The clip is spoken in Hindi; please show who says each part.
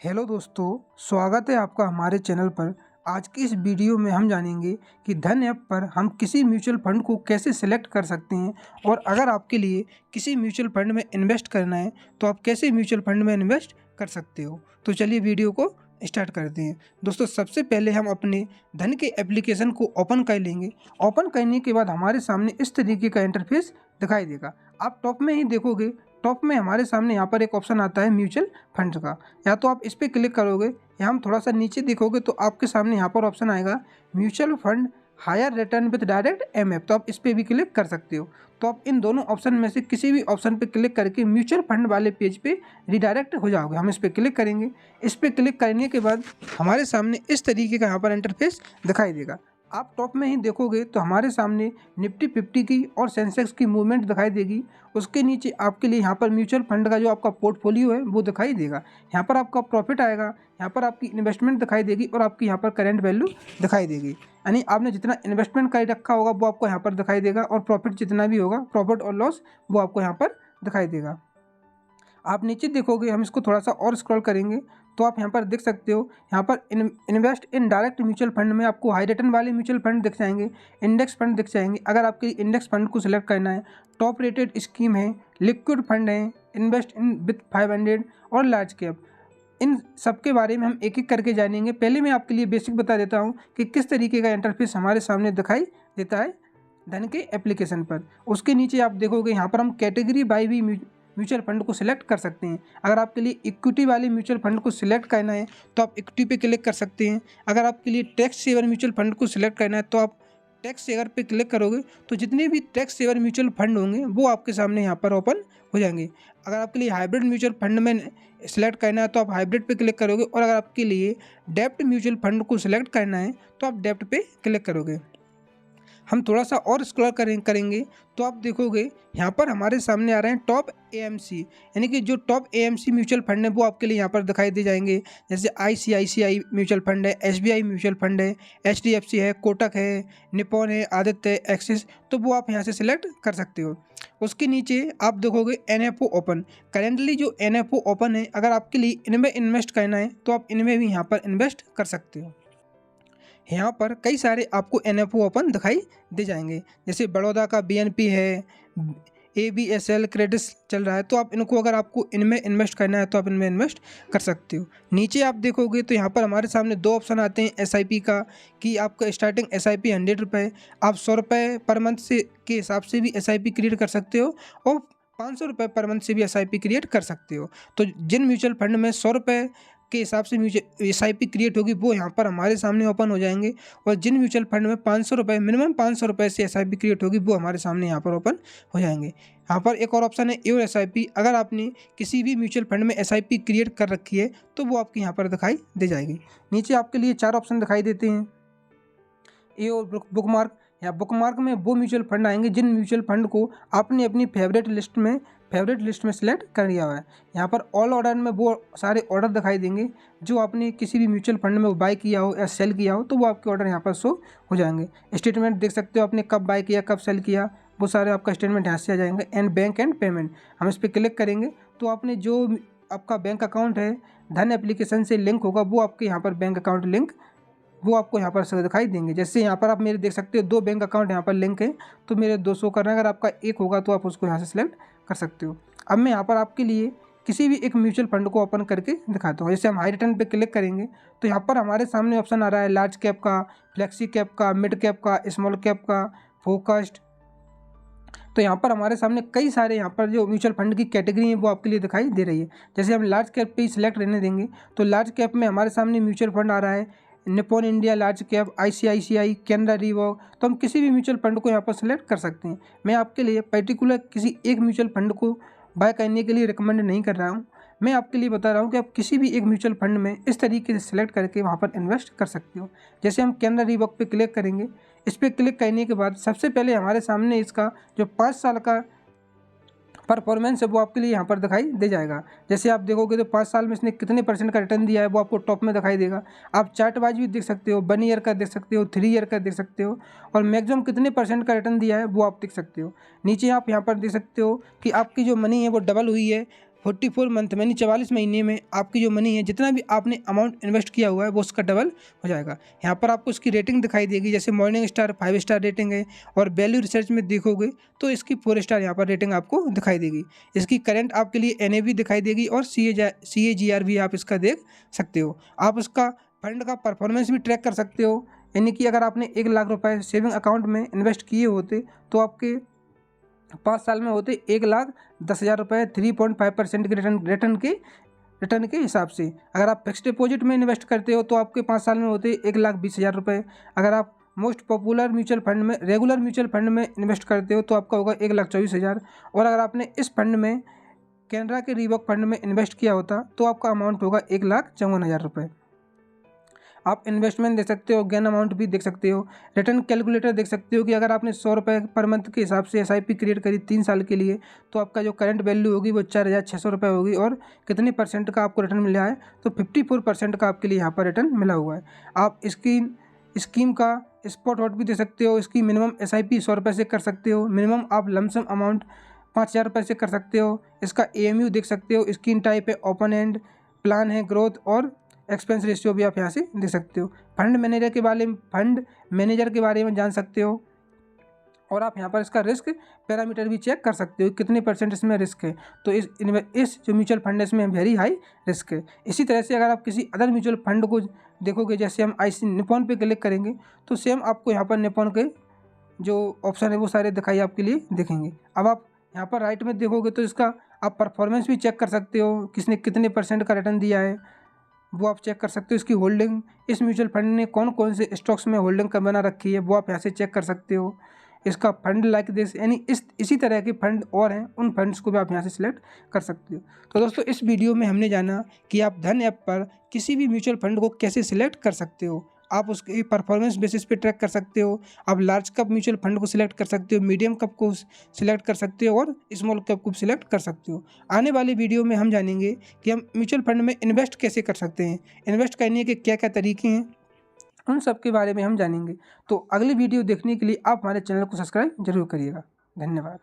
Speaker 1: हेलो दोस्तों, स्वागत है आपका हमारे चैनल पर। आज की इस वीडियो में हम जानेंगे कि धन ऐप पर हम किसी म्यूचुअल फंड को कैसे सेलेक्ट कर सकते हैं और अगर आपके लिए किसी म्यूचुअल फंड में इन्वेस्ट करना है तो आप कैसे म्यूचुअल फंड में इन्वेस्ट कर सकते हो। तो चलिए वीडियो को स्टार्ट करते हैं। दोस्तों, सबसे पहले हम अपने धन के एप्लीकेशन को ओपन कर लेंगे। ओपन करने के बाद हमारे सामने इस तरीके का इंटरफेस दिखाई देगा। आप टॉप में ही देखोगे, टॉप में हमारे सामने यहाँ पर एक ऑप्शन आता है म्यूचुअल फंड्स का। या तो आप इस पर क्लिक करोगे या हम थोड़ा सा नीचे देखोगे तो आपके सामने यहाँ पर ऑप्शन आएगा mutual fund higher return with direct MF. तो आप इस पर भी क्लिक कर सकते हो। तो आप इन दोनों ऑप्शन में से किसी भी ऑप्शन पे क्लिक करके म्यूचुअल फंड वाले पेज पे रिडायरेक्ट हो जाओगे। हम इस पर क्लिक करेंगे। इस पर क्लिक करने के बाद हमारे सामने इस तरीके का यहाँ पर इंटरफेस दिखाई देगा। आप टॉप में ही देखोगे तो हमारे सामने निफ्टी 50 की और सेंसेक्स की मूवमेंट दिखाई देगी। उसके नीचे आपके लिए यहाँ पर म्यूचुअल फंड का जो आपका पोर्टफोलियो है वो दिखाई देगा। यहाँ पर आपका प्रॉफिट आएगा, यहाँ पर आपकी इन्वेस्टमेंट दिखाई देगी और आपकी यहाँ पर करेंट वैल्यू दिखाई देगी। यानी आपने जितना इन्वेस्टमेंट कर रखा होगा वो आपको यहाँ पर दिखाई देगा और प्रॉफिट जितना भी होगा, प्रॉफिट और लॉस, वो आपको यहाँ पर दिखाई देगा। आप नीचे देखोगे, हम इसको थोड़ा सा और स्क्रॉल करेंगे तो आप यहाँ पर देख सकते हो, यहाँ पर invest in direct mutual fund में आपको हाई रिटर्न वाले म्यूचुअल फंड दिख जाएंगे, इंडेक्स फंड दिख जाएंगे। अगर आपके इंडेक्स फंड को सिलेक्ट करना है, टॉप रेटेड स्कीम है, लिक्विड फंड है, इन्वेस्ट इन विथ 500 और लार्ज कैप, इन सब के बारे में हम एक एक करके जानेंगे। पहले मैं आपके लिए बेसिक बता देता हूँ कि किस तरीके का इंटरफेस हमारे सामने दिखाई देता है धन के एप्लीकेशन पर। उसके नीचे आप देखोगे यहाँ पर हम कैटेगरी बाय भी म्यूचुअल फंड को सिलेक्ट कर सकते हैं। अगर आपके लिए इक्विटी वाले म्यूचुअल फंड को सिलेक्ट करना है तो आप इक्विटी पे क्लिक कर सकते हैं। अगर आपके लिए टैक्स सेवर म्यूचुअल फंड को सिलेक्ट करना है तो आप टैक्स सेवर पे क्लिक करोगे तो जितने भी टैक्स सेवर म्यूचुअल फंड होंगे वो आपके सामने यहाँ पर ओपन हो जाएंगे। अगर आपके लिए हाइब्रिड म्यूचुअल फंड में सिलेक्ट करना है तो आप हाइब्रिड पे क्लिक करोगे और अगर आपके लिए डेप्ट म्यूचुअल फंड को सिलेक्ट करना है तो आप डेप्ट पे क्लिक करोगे। हम थोड़ा सा और स्क्रॉल करेंगे तो आप देखोगे यहाँ पर हमारे सामने आ रहे हैं टॉप एएमसी, यानी कि जो टॉप एएमसी म्यूचुअल फंड है वो आपके लिए यहाँ पर दिखाई दे जाएंगे। जैसे आईसीआईसीआई म्यूचुअल फंड है, एसबीआई म्यूचुअल फंड है, एचडीएफसी है, कोटक है, निपॉन है, आदित्य है, एक्सिस, तो वो आप यहाँ से सिलेक्ट कर सकते हो। उसके नीचे आप देखोगे एनएफओ ओपन। करेंटली जो एनएफओ ओपन है, अगर आपके लिए इनमें इन्वेस्ट करना है तो आप इनमें भी यहाँ पर इन्वेस्ट कर सकते हो। यहाँ पर कई सारे आपको एनएफओ ओपन दिखाई दे जाएंगे, जैसे बड़ौदा का बीएनपी है, एबीएसएल क्रेडिट्स चल रहा है, तो आप इनको अगर आपको इनमें इन्वेस्ट करना है तो आप इनमें इन्वेस्ट कर सकते हो। नीचे आप देखोगे तो यहाँ पर हमारे सामने दो ऑप्शन आते हैं एसआईपी का, कि आपका स्टार्टिंग एसआईपी 100 रुपये, आप 100 रुपये पर मंथ से के हिसाब से भी एसआईपी क्रिएट कर सकते हो और 500 रुपये पर मंथ से भी एसआईपी क्रिएट कर सकते हो। तो जिन म्यूचुअल फंड में 100 रुपये के हिसाब से म्यूचुअल एसआईपी क्रिएट होगी वो यहाँ पर हमारे सामने ओपन हो जाएंगे और जिन म्यूचुअल फंड में 500 रुपये, मिनिमम 500 रुपये से एसआईपी क्रिएट होगी वो हमारे सामने यहाँ पर ओपन हो जाएंगे। यहाँ पर एक और ऑप्शन है योर एसआईपी। अगर आपने किसी भी म्यूचुअल फंड में एसआईपी क्रिएट कर रखी है तो वो आपके यहाँ पर दिखाई दे जाएगी। नीचे आपके लिए 4 ऑप्शन दिखाई देते हैं। ए और बुकमार्क, या बुकमार्क में वो म्यूचुअल फंड आएंगे जिन म्यूचुअल फंड को आपने अपनी फेवरेट लिस्ट में सिलेक्ट कर लिया हुआ है। यहाँ पर ऑल ऑर्डर में वो सारे ऑर्डर दिखाई देंगे जो आपने किसी भी म्यूचुअल फंड में बाय किया हो या सेल किया हो, तो वो आपके ऑर्डर यहाँ पर शो हो जाएंगे। स्टेटमेंट देख सकते हो आपने कब बाय किया, कब सेल किया, वो सारे आपका स्टेटमेंट यहाँ से आ जाएंगे। एंड बैंक एंड पेमेंट, हम इस पर क्लिक करेंगे तो आपने जो आपका बैंक अकाउंट है धन एप्लीकेशन से लिंक होगा वो आपके यहाँ पर बैंक अकाउंट लिंक वो आपको यहाँ पर दिखाई देंगे। जैसे यहाँ पर आप मेरे देख सकते हो 2 बैंक अकाउंट यहाँ पर लिंक है तो मेरे 200 करना है। अगर आपका एक होगा तो आप उसको यहाँ से सिलेक्ट कर सकते हो। अब मैं यहाँ पर आपके लिए किसी भी एक म्यूचुअल फंड को ओपन करके दिखाता हूँ। जैसे हम हाई रिटर्न पे क्लिक करेंगे तो यहाँ पर हमारे सामने ऑप्शन आ रहा है लार्ज कैप का, फ्लेक्सी कैप का, मिड कैप का, स्मॉल कैप का, फोकस्ड। तो यहाँ पर हमारे सामने कई सारे यहाँ पर जो म्यूचुअल फंड की कैटेगरी है वो आपके लिए दिखाई दे रही है। जैसे हम लार्ज कैप पे ही सिलेक्ट रहने देंगे तो लार्ज कैप में हमारे सामने म्यूचुअल फंड आ रहा है Nippon India large cap, ICICI, Canara revoke. तो हम किसी भी म्यूचुअल फंड को यहाँ पर सिलेक्ट कर सकते हैं। मैं आपके लिए पर्टिकुलर किसी एक म्यूचुअल फंड को बाय करने के लिए रिकमेंड नहीं कर रहा हूँ। मैं आपके लिए बता रहा हूँ कि आप किसी भी एक म्यूचुअल फंड में इस तरीके से सिलेक्ट करके वहाँ पर इन्वेस्ट कर सकते हो। जैसे हम कैनरा रिवॉक पे क्लिक करेंगे। इस पर क्लिक करने के बाद सबसे पहले हमारे सामने इसका जो 5 साल का परफॉर्मेंस है वो आपके लिए यहाँ पर दिखाई दे जाएगा। जैसे आप देखोगे तो 5 साल में इसने कितने % का रिटर्न दिया है वो आपको टॉप में दिखाई देगा। आप चार्ट वाइज भी देख सकते हो, 1 ईयर का देख सकते हो, 3 ईयर का देख सकते हो और मैक्सिमम कितने % का रिटर्न दिया है वो आप देख सकते हो। नीचे आप यहाँ पर देख सकते हो कि आपकी जो मनी है वो डबल हुई है 44 मंथ यानी 44 महीने में आपकी जो मनी है, जितना भी आपने अमाउंट इन्वेस्ट किया हुआ है वो उसका डबल हो जाएगा। यहाँ पर आपको इसकी रेटिंग दिखाई देगी, जैसे मॉर्निंग स्टार 5 स्टार रेटिंग है, और वैल्यू रिसर्च में देखोगे तो इसकी 4 स्टार यहाँ पर रेटिंग आपको दिखाई देगी। इसकी करंट आपके लिए NAV दिखाई देगी और CAGR भी आप इसका देख सकते हो। आप इसका फंड का परफॉर्मेंस भी ट्रैक कर सकते हो, यानी कि अगर आपने 1 लाख रुपए सेविंग अकाउंट में इन्वेस्ट किए होते तो आपके 5 साल में होते 1,10,000 रुपये 3.5% के रिटर्न के हिसाब से। अगर आप फिक्स डिपॉजिट में इन्वेस्ट करते हो तो आपके 5 साल में होते 1,20,000 रुपये। अगर आप मोस्ट पॉपुलर म्यूचुअल फंड में, रेगुलर म्यूचुअल फंड में इन्वेस्ट करते हो तो आपका होगा 1,24,000। और अगर आपने इस फंड में कैनरा के रीबॉक फंड में इन्वेस्ट किया होता तो आपका अमाउंट होगा 1,54,000 रुपये। आप इन्वेस्टमेंट देख सकते हो, गेन अमाउंट भी देख सकते हो, रिटर्न कैलकुलेटर देख सकते हो कि अगर आपने 100 रुपये पर मंथ के हिसाब से SIP क्रिएट करी 3 साल के लिए तो आपका जो करंट वैल्यू होगी वो 4,600 रुपये होगी, और कितने परसेंट का आपको रिटर्न मिला है तो 54% का आपके लिए यहाँ पर रिटर्न मिला हुआ है। आप स्कीम का स्पॉट आउट भी दे सकते हो। इसकी मिनिमम SIP 100 रुपये से कर सकते हो, मिनिमम आप लमसम अमाउंट 5,000 रुपये से कर सकते हो। इसका AMU देख सकते हो, स्कीम टाइप है ओपन एंड, प्लान है ग्रोथ, और एक्सपेंस रेशियो भी आप यहाँ से देख सकते हो। फंड मैनेजर के बारे में जान सकते हो, और आप यहाँ पर इसका रिस्क पैरामीटर भी चेक कर सकते हो, कितने % इसमें रिस्क है। तो इस जो म्यूचुअल फंड है इसमें वेरी हाई रिस्क है। इसी तरह से अगर आप किसी अदर म्यूचुअल फंड को देखोगे, जैसे हम IC निपॉन पे क्लिक करेंगे तो सेम आपको यहाँ पर निपॉन के जो ऑप्शन है वो सारे दिखाई आपके लिए दिखेंगे। अब आप यहाँ पर राइट में देखोगे तो इसका आप परफॉर्मेंस भी चेक कर सकते हो, किसने कितने % का रिटर्न दिया है वो आप चेक कर सकते हो। इसकी होल्डिंग, इस म्यूचुअल फंड ने कौन कौन से स्टॉक्स में होल्डिंग कर बना रखी है वो आप यहाँ से चेक कर सकते हो। इसका फंड लाइक दिस, यानी इसी तरह के फंड और हैं, उन फंड्स को भी आप यहाँ से सिलेक्ट कर सकते हो। तो दोस्तों, इस वीडियो में हमने जाना कि आप धन ऐप पर किसी भी म्यूचुअल फंड को कैसे सिलेक्ट कर सकते हो। आप उसके परफॉर्मेंस बेसिस पे ट्रैक कर सकते हो। आप लार्ज कैप म्यूचुअल फंड को सिलेक्ट कर सकते हो, मीडियम कैप को सिलेक्ट कर सकते हो, और स्मॉल कैप को सिलेक्ट कर सकते हो। आने वाली वीडियो में हम जानेंगे कि हम म्यूचुअल फंड में इन्वेस्ट कैसे कर सकते हैं, इन्वेस्ट करने के क्या क्या तरीके हैं, उन सब के बारे में हम जानेंगे। तो अगली वीडियो देखने के लिए आप हमारे चैनल को सब्सक्राइब जरूर करिएगा। धन्यवाद।